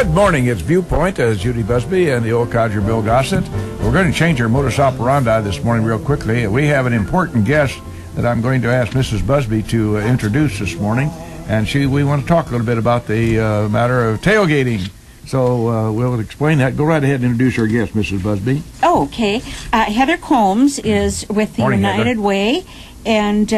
Good morning. It's Viewpoint as Judy Busby and the old codger Bill Gossett. We're going to change our modus operandi this morning real quickly. We have an important guest that I'm going to ask Mrs. Busby to introduce this morning, and we want to talk a little bit about the matter of tailgating. So we'll explain that. Go right ahead and introduce our guest, Mrs. Busby. Oh, okay. Heather Combs is with the United Way, and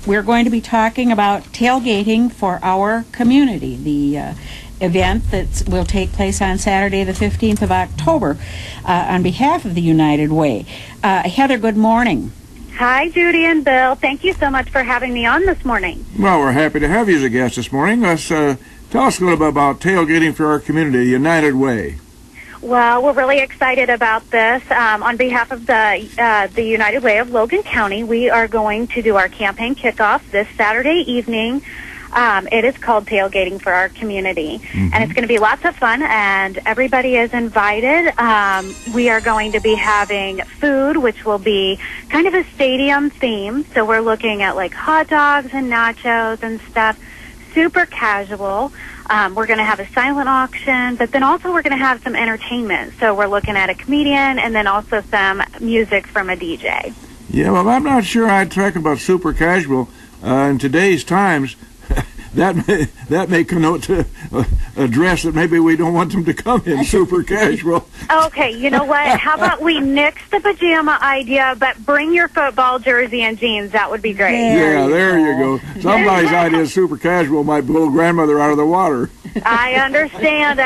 we're going to be talking about tailgating for our community, the event that will take place on Saturday the 15th of October on behalf of the United Way. Heather, good morning. Hi, Judy and Bill. Thank you so much for having me on this morning. Well, we're happy to have you as a guest this morning. Let's tell us a little bit about tailgating for our community, the United Way. Well, we're really excited about this. On behalf of the United Way of Logan County, we are going to do our campaign kickoff this Saturday evening. It is called Tailgating for Our Community, and it's going to be lots of fun, and everybody is invited. We are going to be having food, which will be kind of a stadium theme, so we're looking at like hot dogs and nachos and stuff, super casual. We're going to have a silent auction, but then also we're going to have some entertainment, so we're looking at a comedian and then also some music from a DJ. Yeah, well, I'm not sure I'd talk about super casual in today's times. That may connote to a dress that maybe we don't want them to come in super casual. Okay, you know what? How about we nix the pajama idea, but bring your football jersey and jeans. That would be great. There you go. Somebody's idea of super casual might blow grandmother out of the water. I understand.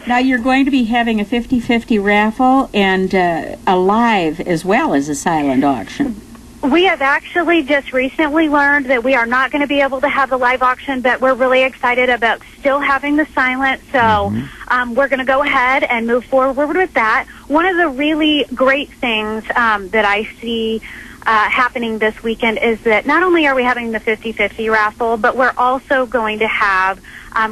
Now, you're going to be having a 50-50 raffle and a live as well as a silent auction. We have actually just recently learned that we are not going to be able to have the live auction, but we're really excited about still having the silent. So we're going to go ahead and move forward with that. One of the really great things that I see happening this weekend is that not only are we having the 50-50 raffle, but we're also going to have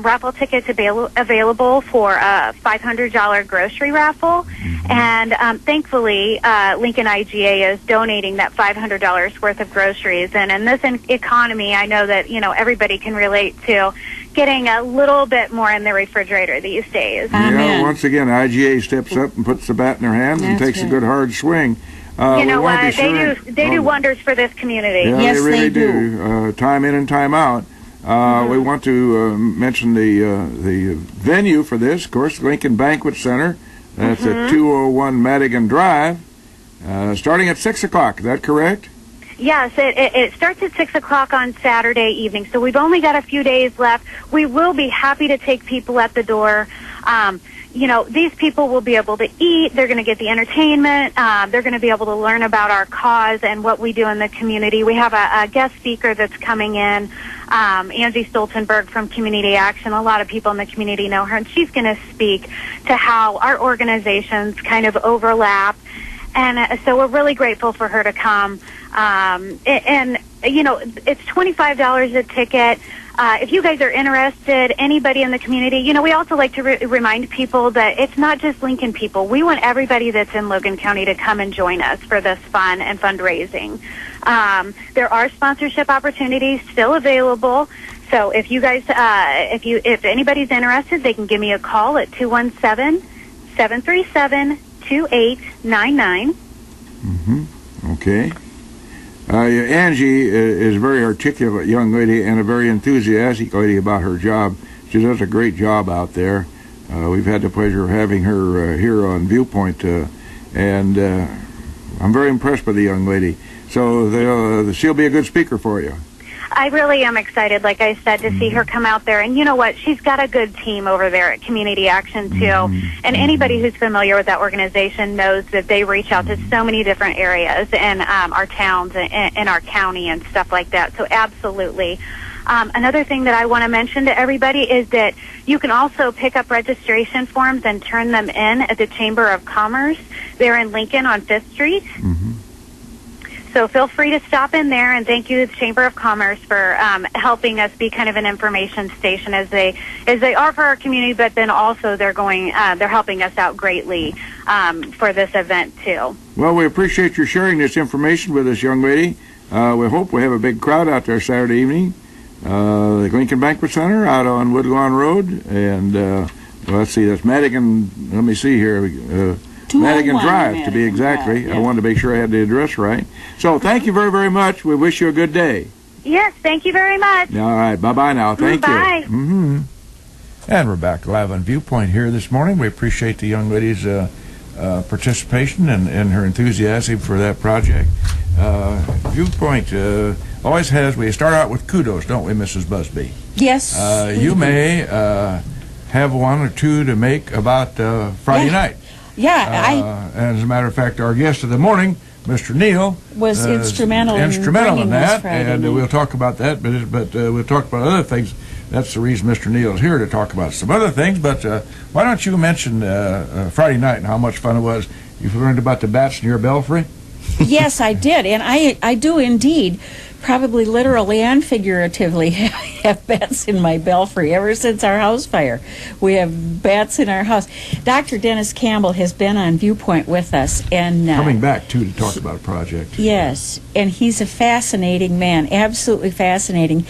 raffle tickets available for a $500 grocery raffle. And thankfully, Lincoln IGA is donating that $500 worth of groceries. And in this economy, I know that, everybody can relate to getting a little bit more in the refrigerator these days. Yeah, once again, IGA steps up and puts the bat in their hands and takes a good hard swing. You know what? They do wonders for this community. Yeah, yes, they really do. Time in and time out. We want to mention the venue for this, of course, Lincoln Banquet Center. That's at 201 Madigan Drive, starting at 6 o'clock. Is that correct? Yes, it starts at 6 o'clock on Saturday evening, so we've only got a few days left. We will be happy to take people at the door. These people will be able to eat. They're going to get the entertainment. They're going to be able to learn about our cause and what we do in the community. We have a guest speaker that's coming in, Angie Stoltenberg from Community Action. A lot of people in the community know her, and she's going to speak to how our organizations kind of overlap. And so we're really grateful for her to come. It's $25 a ticket. If you guys are interested, anybody in the community, we also like to remind people that it's not just Lincoln people. We want everybody that's in Logan County to come and join us for this fun and fundraising. There are sponsorship opportunities still available. So if you guys, if anybody's interested, they can give me a call at 217-737-2899. Okay. Angie is a very articulate young lady and a very enthusiastic lady about her job. She does a great job out there. We've had the pleasure of having her here on Viewpoint, and I'm very impressed with the young lady. So she'll be a good speaker for you. I really am excited, like I said, to see her come out there. And you know what? She's got a good team over there at Community Action, too. And anybody who's familiar with that organization knows that they reach out to so many different areas in our towns and our county and stuff like that. So absolutely. Another thing that I want to mention to everybody is that you can also pick up registration forms and turn them in at the Chamber of Commerce. They're in Lincoln on 5th Street. So feel free to stop in there, and thank you to the Chamber of Commerce for helping us be kind of an information station as they are for our community, but then also they're helping us out greatly for this event too. Well, we appreciate your sharing this information with us, young lady. We hope we have a big crowd out there Saturday evening. the Lincoln Banquet Center out on Woodlawn Road, and let's see, that's Madigan. Let me see here. Madigan Drive, to be exactly. Drive, yeah. I wanted to make sure I had the address right. So thank you very, very much. We wish you a good day. Yes, thank you very much. All right, bye-bye now. Thank you. Bye. Mm-hmm. And we're back live on Viewpoint here this morning. We appreciate the young lady's participation and her enthusiasm for that project. Viewpoint always has, we start out with kudos, don't we, Mrs. Busby? Yes. You may have one or two to make about Friday night. Yeah, and as a matter of fact, our guest of the morning, Mr. Neal, was instrumental in that, and night. we'll talk about that, but we'll talk about other things. That's the reason Mr. Neal is here, to talk about some other things, but why don't you mention Friday night and how much fun it was? You've learned about the bats in your belfry? Yes, I did, and I do indeed, probably literally and figuratively, have bats in my belfry ever since our house fire. We have bats in our house. Dr. Dennis Campbell has been on Viewpoint with us, and coming back too to talk about a project. Yes, and he's a fascinating man, absolutely fascinating.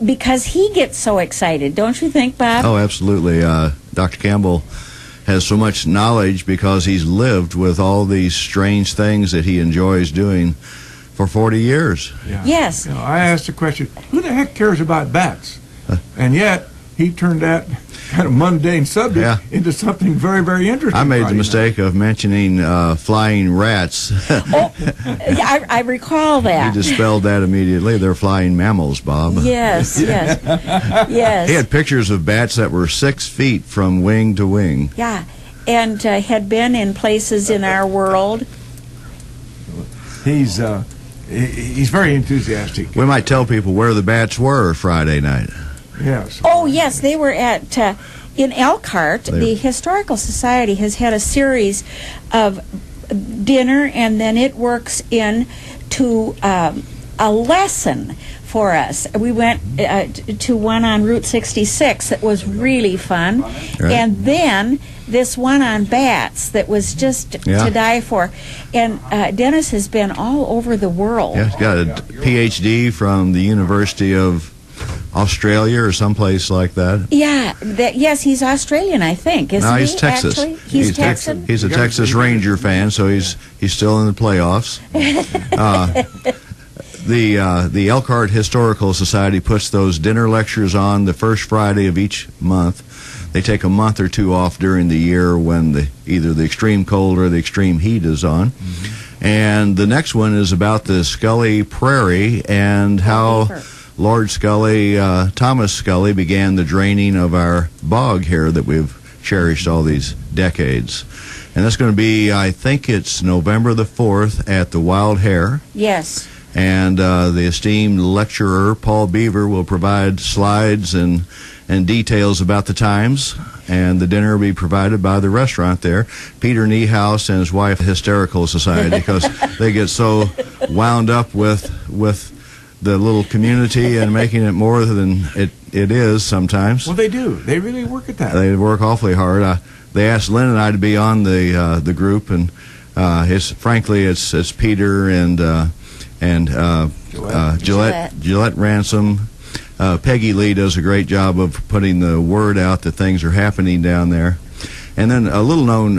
Because he gets so excited, don't you think, Bob? Oh, absolutely. Dr. Campbell has so much knowledge because he's lived with all these strange things that he enjoys doing for 40 years. Yeah. Yes. You know, I asked the question, who the heck cares about bats? And yet, he turned that kind of mundane subject into something very, very interesting. I made the mistake of mentioning flying rats. I recall that. He dispelled that immediately. They're flying mammals, Bob. Yes, yes, yes. He had pictures of bats that were 6 feet from wing to wing. Yeah, and had been in places in our world. He's very enthusiastic. We might tell people where the bats were Friday night. Yes. Oh, yes, they were at in Elkhart. The Historical Society has had a series of dinner, and then it works into a lesson for us. We went to one on Route 66 that was really fun, and then this one on bats that was just to die for. And Dennis has been all over the world. Yeah, he's got a PhD from the University of Australia or someplace like that. Yeah, yes, he's Australian, I think. Isn't no, he's he, Texas. Actually? He's Texan? He's a Texas Ranger fan, so he's still in the playoffs. The Elkhart Historical Society puts those dinner lectures on the first Friday of each month. They take a month or two off during the year when either the extreme cold or the extreme heat is on. Mm-hmm. And the next one is about the Scully Prairie and how Lord Scully, Thomas Scully, began the draining of our bog here that we've cherished all these decades. And that's going to be, I think it's November the 4th at the Wild Hare. Yes. And the esteemed lecturer, Paul Beaver, will provide slides and details about the times. And the dinner will be provided by the restaurant there. Peter Niehaus and his wife, Hysterical Society, because they get so wound up with the little community and making it more than it is sometimes. Well, they do. They really work at that. They work awfully hard. They asked Lynn and I to be on the group, and frankly, it's Peter and Gillette Ransom. Peggy Lee does a great job of putting the word out that things are happening down there. And then a little-known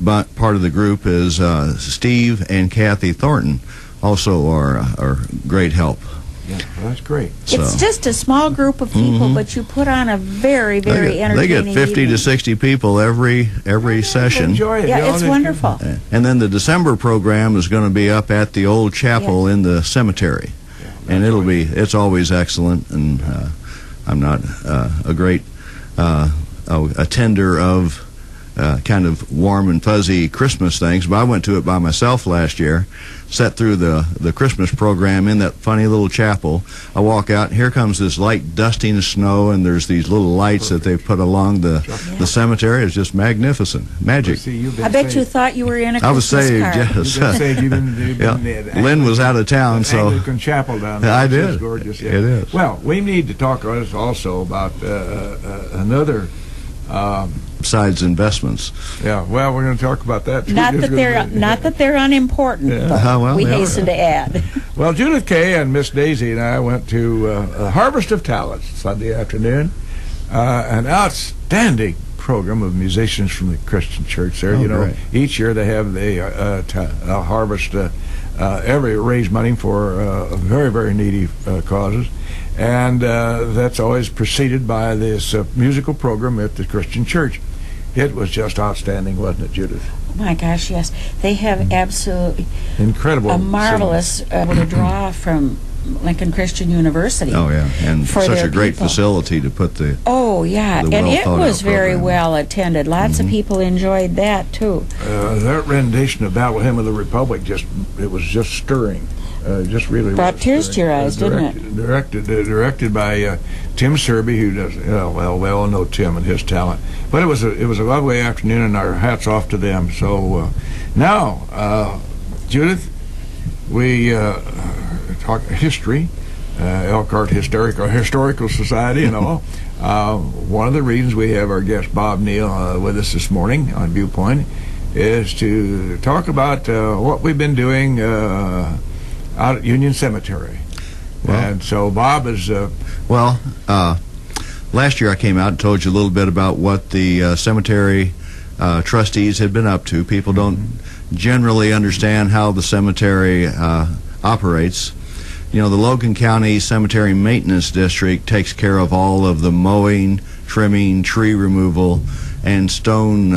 part of the group is Steve and Kathy Thornton, also are great help. Yeah, well, that's great. It's just a small group of people, but you put on a very, very entertaining They get 50 evening. to 60 people every session. Enjoy it. Yeah, it's wonderful. And then the December program is going to be up at the old chapel in the cemetery. And it's always excellent, and I'm not a great attender of kind of warm and fuzzy Christmas things, but I went to it by myself last year, sat through the Christmas program in that funny little chapel. I walk out, and here comes this light dusting of snow, and there's these little lights that they've put along the cemetery. It's just magnificent. Magic. I bet you thought you were in a Christmas I was saved, car. yes. You've been Lynn was out of town, so Anglican chapel down there. I did. It's gorgeous. Yeah. It is. Well, we need to talk also about another besides investments. Yeah, well, we're going to talk about that too. Not that they're unimportant. Yeah. But we hasten to add. Well, Judith Kay and Miss Daisy and I went to Harvest of Talents Sunday afternoon. An outstanding program of musicians from the Christian church there. Great. Each year they have the harvest, raise money for very, very needy causes. And that's always preceded by this musical program at the Christian church. It was just outstanding, wasn't it, Judith? Oh my gosh, yes. They have absolutely incredible, a marvelous able to draw from Lincoln Christian University. Oh yeah, and such a great facility to put the. Oh yeah, and it was very well attended. Lots of people enjoyed that too. That rendition of Battle Hymn of the Republic it was just stirring. Just really brought tears to your eyes, didn't it? Directed by Tim Serby, who does well. We all know Tim and his talent. But it was a lovely afternoon, and our hats off to them. So now, Judith, we talk history, Elkhart Historical Society, and all. One of the reasons we have our guest Bob Neal with us this morning on Viewpoint is to talk about what we've been doing out at Union Cemetery. Well, and so Bob is... last year I came out and told you a little bit about what the cemetery trustees had been up to. People don't generally understand how the cemetery operates. The Logan County Cemetery Maintenance District takes care of all of the mowing, trimming, tree removal, and stone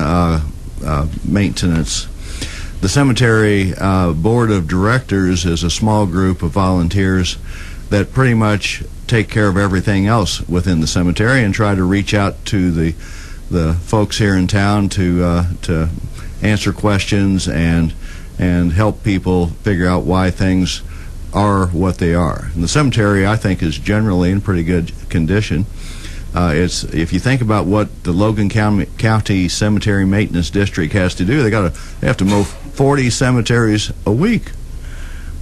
maintenance. The cemetery board of directors is a small group of volunteers that pretty much take care of everything else within the cemetery and try to reach out to the folks here in town to answer questions and help people figure out why things are what they are. And the cemetery, I think, is generally in pretty good condition. If you think about what the Logan County Cemetery Maintenance District has to do, they have to mow 40 cemeteries a week.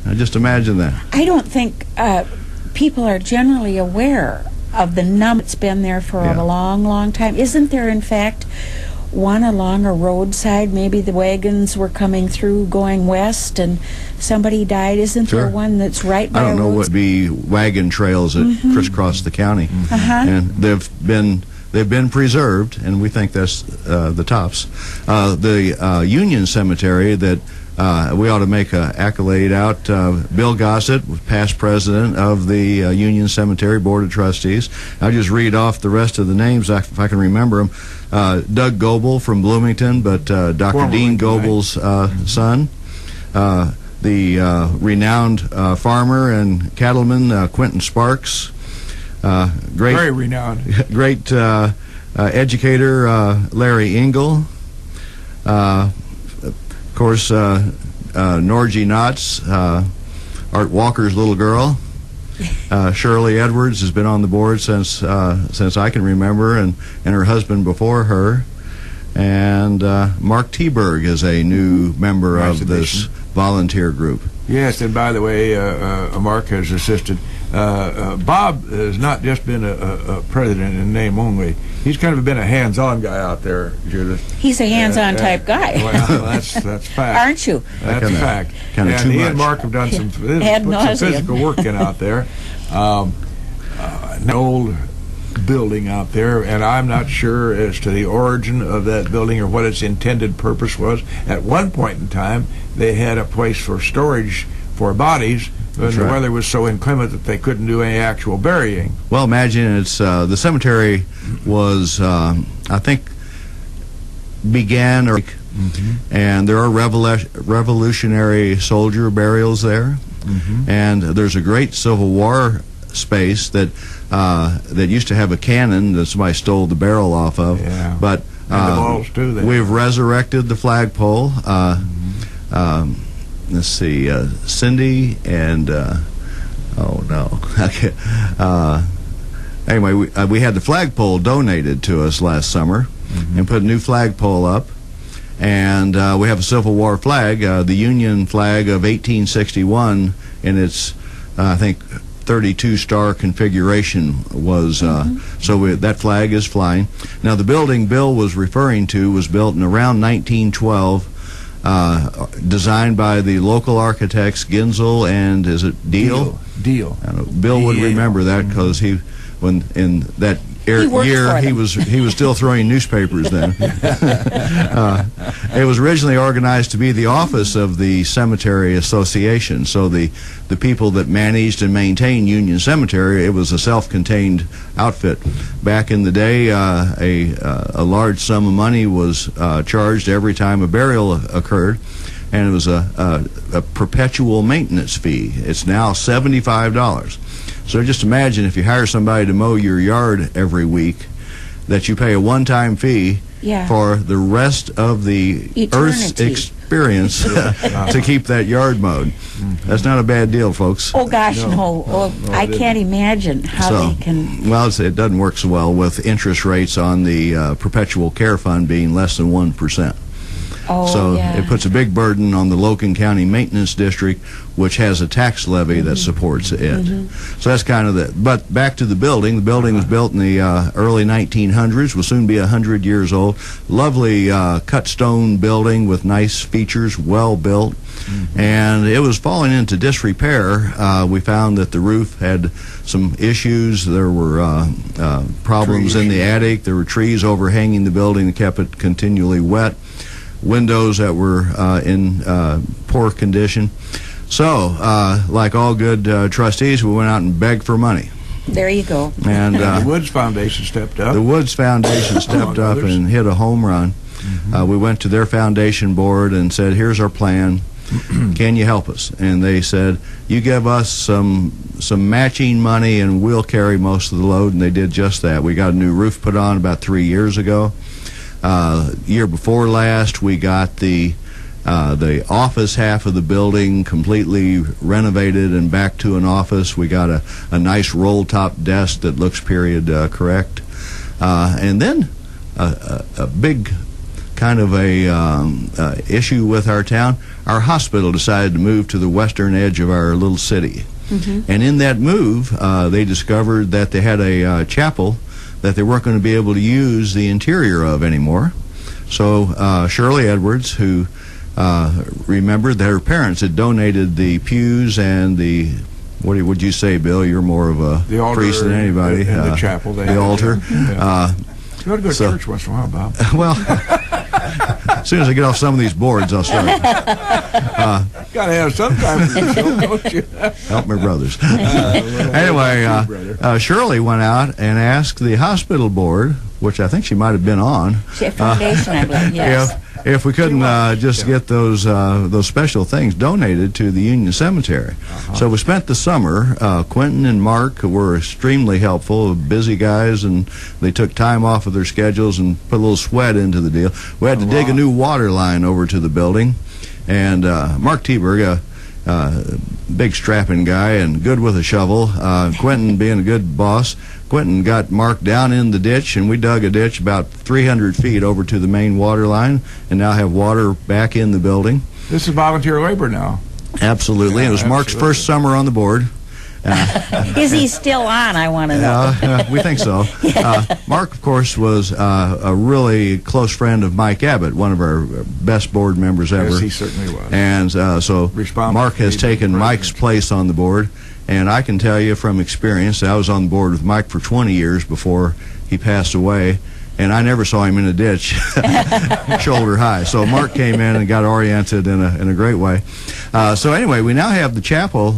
Now just imagine that. I don't think people are generally aware of the number that's been there for a long, long time. Isn't there, in fact, one along a roadside? Maybe the wagons were coming through going west and somebody died. Isn't there one that's right by I don't know what would be wagon trails that crisscross the county. And they've been preserved, and we think that's the tops. The Union Cemetery that we ought to make an accolade out. Bill Gossett was past president of the Union Cemetery Board of Trustees. I'll just read off the rest of the names if I can remember them. Doug Goebel from Bloomington, but Dr. Dean Goebel's son. The renowned farmer and cattleman Quentin Sparks. Very renowned. Great educator Larry Engel. Of course, Norgie Knotts, Art Walker's little girl. Shirley Edwards has been on the board since I can remember, and her husband before her. And Mark Teberg is a new member of this volunteer group. Yes, and by the way, Mark has assisted. Bob has not just been a president in name only. He's kind of been a hands-on guy out there, Judith. He's a hands-on type guy. Well, that's fact. Aren't you? That's a fact. And he and Mark have done some physical work in out there. An old building out there, and I'm not sure as to the origin of that building or what its intended purpose was. At one point in time, they had a place for storage for bodies, but the weather was so inclement that they couldn't do any actual burying. Well, imagine it's the cemetery was, I think, began, and there are Revolutionary soldier burials there, and there's a great Civil War space that used to have a cannon that somebody stole the barrel off of, but and the balls too, we've resurrected the flagpole. Let's see, Cindy and anyway, we had the flagpole donated to us last summer and put a new flagpole up, and we have a Civil War flag, the Union flag of 1861, and it's I think 32-star configuration was, so that flag is flying. Now, the building Bill was referring to was built in around 1912, designed by the local architects Ginzel and, is it Deal? Deal. Bill would remember that because he was still throwing newspapers then. It was originally organized to be the office of the Cemetery Association, so the people that managed and maintained Union Cemetery, it was a self-contained outfit. Back in the day, a large sum of money was charged every time a burial occurred, and it was a perpetual maintenance fee. It's now $75. So just imagine if you hire somebody to mow your yard every week, that you pay a one-time fee for the rest of the Earth's experience to keep that yard mowed. That's not a bad deal, folks. Oh, gosh, no. I can't imagine how they can... Well, it doesn't work so well with interest rates on the perpetual care fund being less than 1%. So it puts a big burden on the Logan County Maintenance District, which has a tax levy that supports it. So that's kind of the... But back to the building. The building was built in the early 1900s, will soon be 100 years old. Lovely cut stone building with nice features, well built. And it was falling into disrepair. We found that the roof had some issues. There were problems in the attic. There were trees overhanging the building that kept it continually wet. Windows that were in poor condition. So, like all good trustees, we went out and begged for money. There you go. And the Woods Foundation stepped up. The Woods Foundation stepped up and hit a home run. We went to their foundation board and said, here's our plan. Can you help us? And they said, you give us some matching money and we'll carry most of the load. And they did just that. We got a new roof put on about 3 years ago. Year before last, we got the office half of the building completely renovated and back to an office. We got a nice roll-top desk that looks period correct. And then a big kind of a issue with our town. Our hospital decided to move to the western edge of our little city. And in that move, they discovered that they had a chapel that they weren't going to be able to use the interior of anymore. So Shirley Edwards, who remembered that her parents had donated the pews and the, what would you say, Bill? You're more of a priest than anybody. The chapel. The altar. You ought to go to church once in a while, Bob. Well, as soon as I get off some of these boards, I'll start. Got to have some time for yourself, don't you? Help my brothers. Anyway, Shirley went out and asked the hospital board, which I think she might have been on. Foundation, I believe, yes. If we couldn't just get those special things donated to the Union Cemetery. So we spent the summer. Quentin and Mark were extremely helpful, busy guys, and they took time off of their schedules and put a little sweat into the deal. We had to dig a new water line over to the building, and Mark Teberg, big strapping guy and good with a shovel, Quentin being a good boss, Quentin got Mark down in the ditch, and we dug a ditch about 300 feet over to the main water line, and now have water back in the building. This is volunteer labor now. Absolutely. It was Mark's first summer on the board. Is he still on, I want to know? We think so. Mark, of course, was a really close friend of Mike Abbott, one of our best board members ever. Yes, he certainly was. And so Mark has taken Mike's place on the board. And I can tell you from experience, I was on the board with Mike for 20 years before he passed away, and I never saw him in a ditch shoulder high. So Mark came in and got oriented in a great way. So anyway, we now have the chapel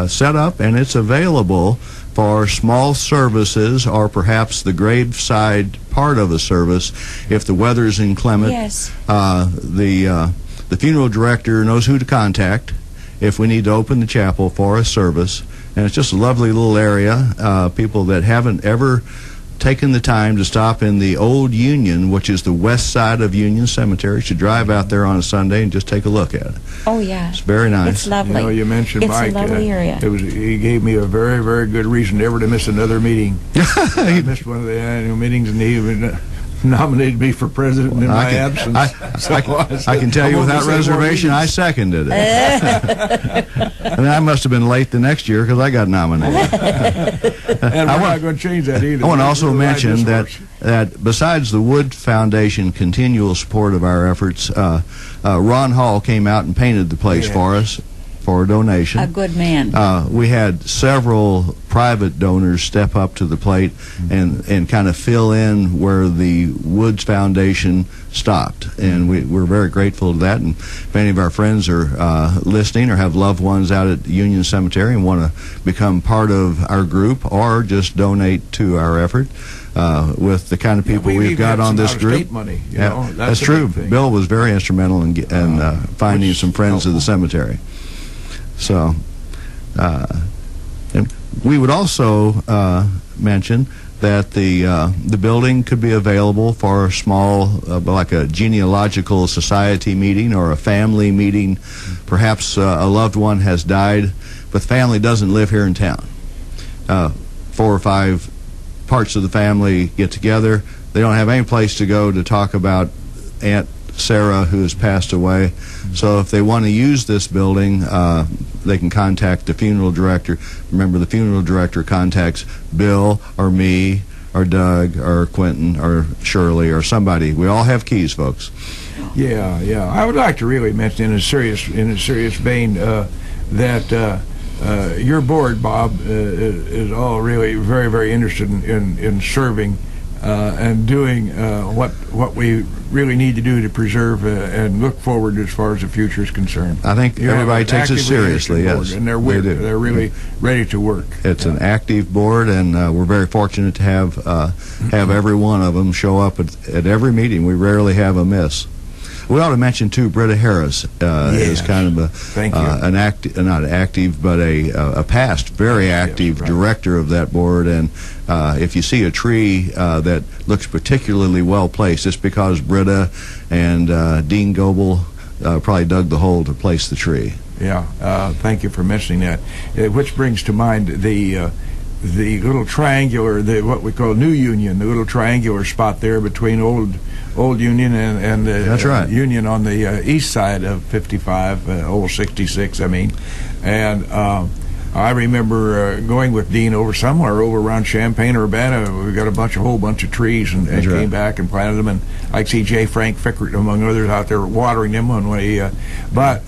set up, and it's available for small services or perhaps the graveside part of a service if the weather's inclement. Yes. The funeral director knows who to contact if we need to open the chapel for a service. And it's just a lovely little area. People that haven't ever taken the time to stop in the old Union, which is the west side of Union Cemetery, should drive out there on a Sunday and just take a look at it. Oh, yeah. It's very nice. It's lovely. You know, you mentioned Mike. It's a lovely area. He gave me a very, very good reason ever to miss another meeting. I missed one of the annual meetings, and he nominated me for president in my absence. I can tell you without reservation, I seconded it. And I must have been late the next year because I got nominated. And we're not going to change that either. I want to also mention that besides the Wood Foundation continual support of our efforts, Ron Hall came out and painted the place for us for a donation. A good man. We had several private donors step up to the plate and kind of fill in where the Woods Foundation stopped, and we're very grateful to that. And if any of our friends are listening or have loved ones out at Union Cemetery and want to become part of our group or just donate to our effort, with the kind of people we've got on this group. Money, that's true. Bill was very instrumental in finding some friends of the cemetery. So, and we would also mention that the building could be available for a small, like a genealogical society meeting or a family meeting. Perhaps a loved one has died, but the family doesn't live here in town. 4 or 5 parts of the family get together. They don't have any place to go to talk about Aunt Sarah, who has passed away. So if they want to use this building, they can contact the funeral director. Remember, the funeral director contacts Bill or me or Doug or Quentin or Shirley or somebody. We all have keys, folks. Yeah. I would like to really mention in a serious vein that your board, Bob, is all really very, very interested in serving and doing what we really need to do to preserve and look forward as far as the future is concerned. I think everybody takes it seriously, yes. And they're really ready to work. It's an active board, and we're very fortunate to have every one of them show up at every meeting. We rarely have a miss. We ought to mention, too, Britta Harris is kind of not active, but a past very active director of that board. And if you see a tree that looks particularly well placed, it's because Britta and Dean Goebel probably dug the hole to place the tree. Yeah, thank you for mentioning that. Which brings to mind the little triangular, what we call New Union, the little triangular spot there between Old Union and That's right. Union on the east side of 55, Old 66, I mean. And I remember going with Dean over around Champaign, Urbana. We got a whole bunch of trees and came back and planted them. And I see J. Frank Fickert, among others, out there watering them one way. But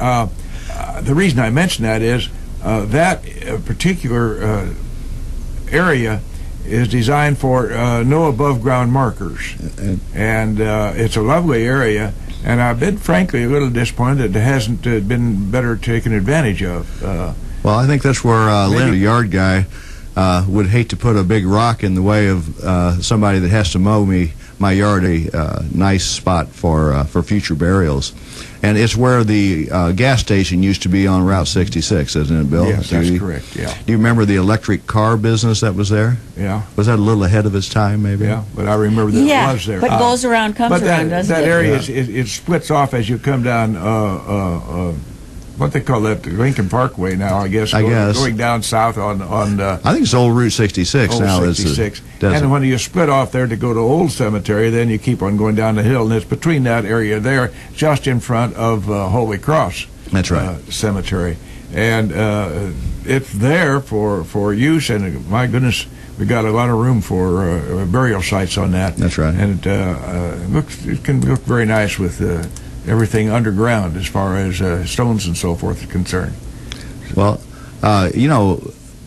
the reason I mention that is that particular area is designed for no above-ground markers, and it's a lovely area, and I've been frankly a little disappointed that it hasn't been better taken advantage of. Well, I think that's where Lynn, the yard guy, would hate to put a big rock in the way of somebody that has to mow my yard, a nice spot for future burials. And it's where the gas station used to be on Route 66, isn't it, Bill? Yes, that's correct, yeah. Do you remember the electric car business that was there? Yeah. Was that a little ahead of its time, maybe? Yeah, but I remember that it was there. But goes around, comes around, doesn't it? That area, it splits off as you come down, what they call that, Lincoln Parkway now, I guess. Going down south on I think it's old Route 66 now. Old 66. And when you split off there to go to Old Cemetery, then you keep on going down the hill, and it's between that area there, just in front of Holy Cross. That's right. Cemetery. And it's there for use, and my goodness, we got a lot of room for burial sites on that. That's right. And it can look very nice with everything underground as far as stones and so forth are concerned. Well,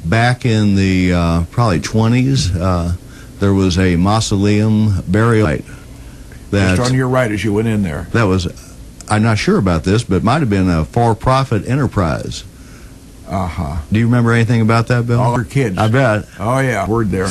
back in the probably 20s, there was a mausoleum burial site. Just on your right as you went in there. That was, I'm not sure about this, but it might have been a for-profit enterprise. Uh-huh. Do you remember anything about that, Bill? All our kids. I bet. Oh, yeah. Word there.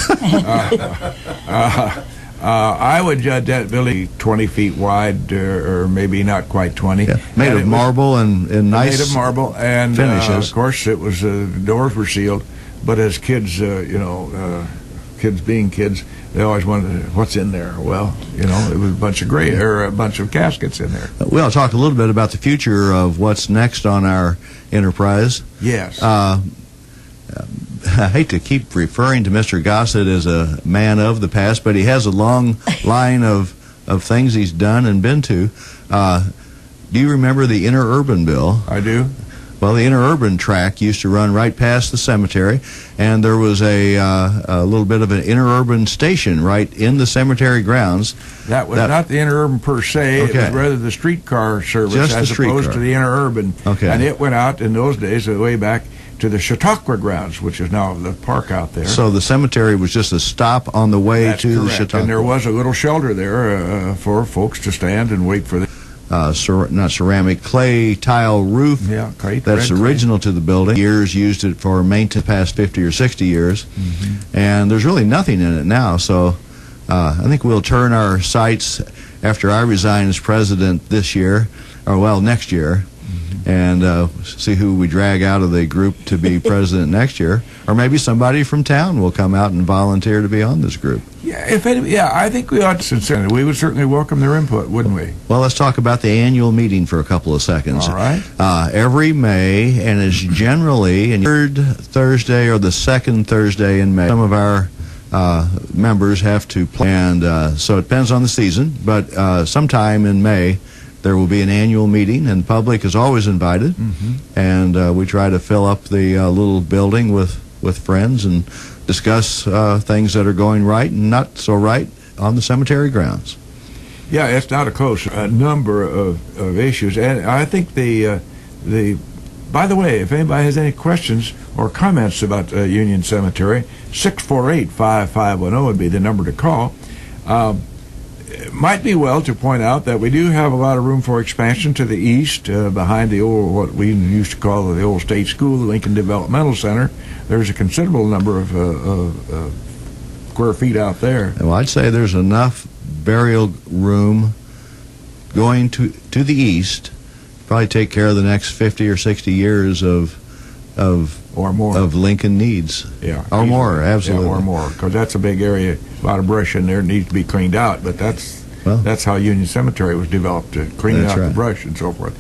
I would judge that building 20 feet wide, or maybe not quite 20. Yeah. Made of marble and nice made of marble, and finishes. Of course, it was the doors were sealed. But as kids, kids being kids, they always wondered what's in there. Well, it was a bunch of caskets in there. We'll talk a little bit about the future of what's next on our enterprise. Yes. I hate to keep referring to Mr. Gossett as a man of the past, but he has a long line of of things he's done and been to. Do you remember the interurban bill? I do. Well, the interurban track used to run right past the cemetery, and there was a little bit of an interurban station right in the cemetery grounds. That was not the interurban per se. Okay. It was rather the streetcar service Just the as opposed streetcar. to the interurban. Okay. And it went out in those days way back to the Chautauqua grounds, which is now the park out there. So the cemetery was just a stop on the way That's to the correct. Chautauqua. And there was a little shelter there for folks to stand and wait for the not ceramic, clay tile roof. Yeah, clay. That's red clay. original to the building. Years used it for maintenance past 50 or 60 years. And there's really nothing in it now. So I think we'll turn our sights after I resign as president this year, or well, next year, and see who we drag out of the group to be president next year. Or maybe somebody from town will come out and volunteer to be on this group. Yeah, I think we ought to sincerely. We would certainly welcome their input, wouldn't we? Well, let's talk about the annual meeting for a couple of seconds. All right. Every May, and is generally the third Thursday or the second Thursday in May. Some of our members have to plan, and so it depends on the season, but sometime in May there will be an annual meeting, and the public is always invited, and we try to fill up the little building with friends and discuss things that are going right and not so right on the cemetery grounds. Yeah, it's not a close number of issues, and I think the by the way, if anybody has any questions or comments about Union Cemetery, 648-5510 would be the number to call. It might be well to point out that we do have a lot of room for expansion to the east, behind the old, what we used to call the old state school, the Lincoln Developmental Center. There's a considerable number of square feet out there. Well, I'd say there's enough burial room going to the east, probably take care of the next 50 or 60 years of or more of Lincoln needs. Yeah, or easily. more, absolutely. Yeah, or more, because that's a big area, a lot of brush in there needs to be cleaned out. But that's how Union Cemetery was developed, to clean That's out right. the brush and so forth.